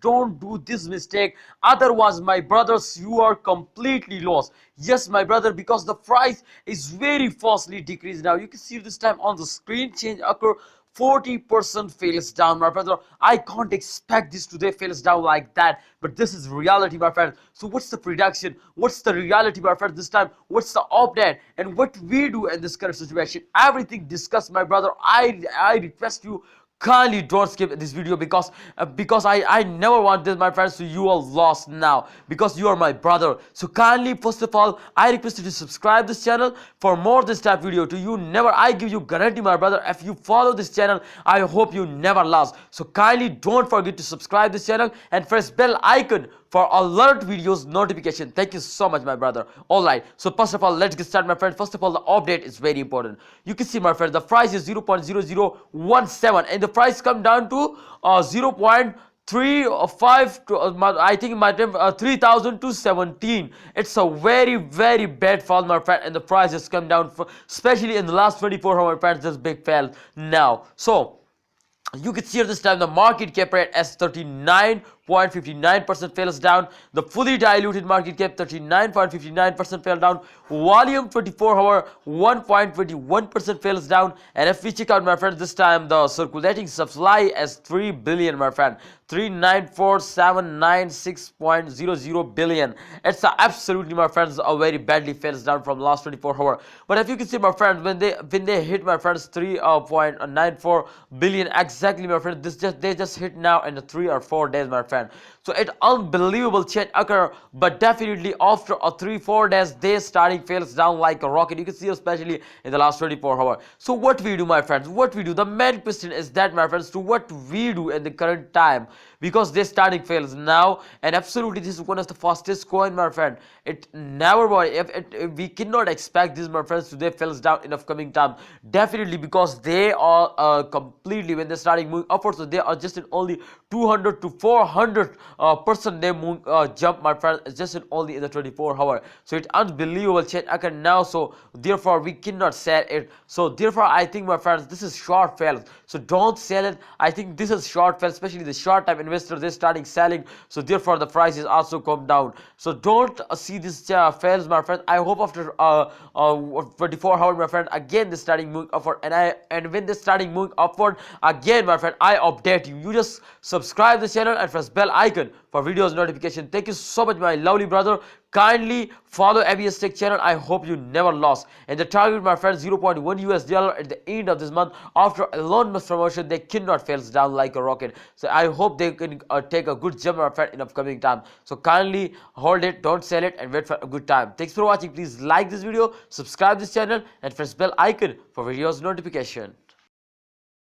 Don't do this mistake, otherwise my brothers you are completely lost. Yes my brother, because the price is very fastly decreased. Now you can see this time on the screen change occur, 40% fails down my brother. I can't expect this today fails down like that, but this is reality my friend. So what's the prediction, what's the reality my friend this time, what's the update, and what we do in this current situation, everything discussed my brother. I request you, kindly don't skip this video, because I never want this my friends, so you are lost now because you are my brother. So kindly, first of all, I request you to subscribe this channel for more this type video to you never. I give you guarantee my brother, if you follow this channel, I hope you never lost. So kindly don't forget to subscribe this channel and press bell icon for alert videos notification. Thank you so much my brother. All right, so first of all, let's get started my friend. First of all, the update is very important. You can see my friend, the price is 0.0017 and the price come down to 0.35 to I think my 3,217. It's a very bad fall my friend, and the price has come down for, especially in the last 24 hours my friends, this big fall now. So you can see at this time the market cap rate as 39.59% falls down. The fully diluted market cap 39.59% fell down. Volume 24 hour 1.21% falls down. And if we check out my friends, this time the circulating supply as 3 billion my friend, 394,796.00 billion. It's absolutely my friends a very badly falls down from last 24 hours. But if you can see my friends, when they hit my friends 3.94 billion exactly my friend, they just hit now in the 3 or 4 days my friend. So it unbelievable change occur, but definitely after a 3-4 days they starting fails down like a rocket. You can see especially in the last 24 hours. So what we do my friends, what we do, the main question is that my friends, to what we do in the current time, because they starting fails now, and absolutely this is one of the fastest coin my friend. It never if we cannot expect this my friends today fails down in upcoming time, definitely, because they are completely, when they're starting moving upwards, so they are just in only 200 to 400 percent they move jump my friend, just in only in the 24 hour. So it's unbelievable change occur now, so therefore we cannot sell it. So therefore I think my friends, this is short fails, so don't sell it. I think this is short fail, especially the short time investor, they're starting selling, so therefore the price is also come down. So don't see this fails my friend. I hope after 24 hours my friend, again they're starting moving upward, and when they're starting moving upward again my friend, I update you. You just subscribe the channel and press bell icon for videos notification. Thank you so much my lovely brother. Kindly follow ABS Tech channel. I hope you never lost. And the target my friends, $0.1 at the end of this month. After Elon Musk promotion, they cannot fail down like a rocket. So I hope they can take a good jump my friend in upcoming time. So kindly hold it, don't sell it, and wait for a good time. Thanks for watching. Please like this video, subscribe this channel, and press bell icon for videos notification.